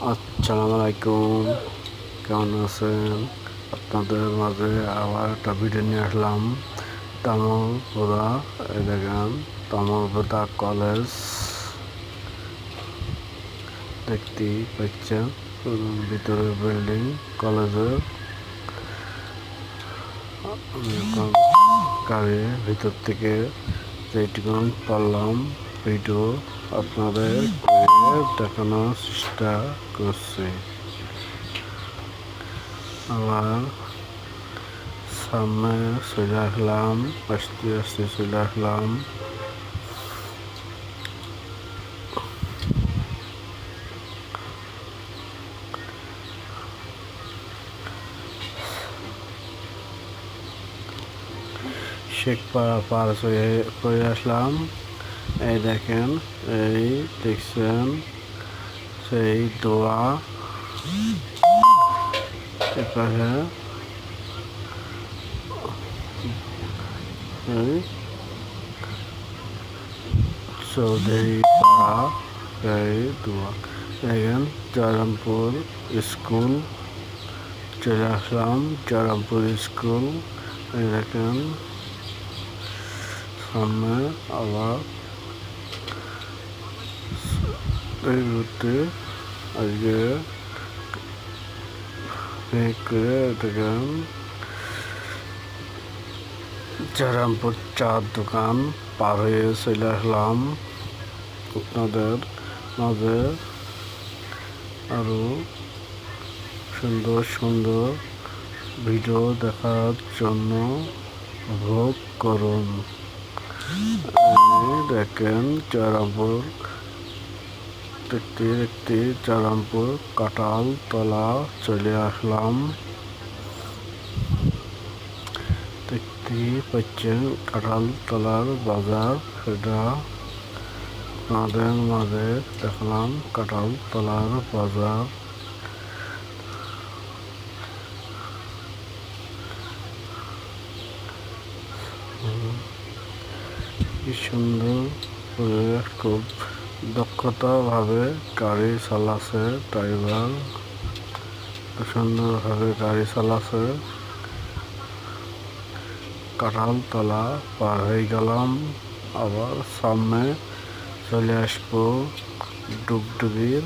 আসসালামু আলাইকুম, কেমন আছেন? আপনাদের মাঝে আবার একটা ভিডিও নিয়ে আসলাম। তামলপুরা, এই দেখেন তামলপুরা কলেজ দেখতেই পাচ্ছেন। ভিতরে বিল্ডিং কলেজের। আমি এখন গাড়ির ভিতর থেকে যেটুকু পারলাম ভিডিও আপনাদের দেখানোর চেষ্টা করছি। আবার সামনে চলে আসলাম, আস্তে আস্তে চলে আসলাম। শেখপাড়া পার হয়ে আসলাম। এই দেখেন, এই দেখছেন সেই দোয়া এপাশে চৌধুরী পাড়া, এই দোয়া দেখেন জয়রামপুর স্কুল চলে আসলাম। জয়রামপুর স্কুল, এই দেখেন সামনে আবার এই রুটে আজকে করে দেখেন জয়রামপুর চার দোকান পার হয়ে চলে আসলাম। আপনাদের মাঝে আরো সুন্দর সুন্দর ভিডিও দেখার জন্য উপভোগ করুন। দেখেন জয়রামপুর দেখতে দেখতে জয়রামপুর কাঁঠাল তলা চলে আসলাম। দেখতে পাচ্ছেন কাঁঠাল তলার বাজার, সেটা আপনাদের মাঝে দেখলাম কাঁঠাল তলার বাজার। কি সুন্দর করে খুব দক্ষতাভাবে গাড়ি চালাচ্ছে ড্রাইভার, সুন্দরভাবে গাড়ি চালাচ্ছে। কাঁঠাল তলা পার হয়ে গেলাম, আবার সামনে চলে আসবো ডুগডুগির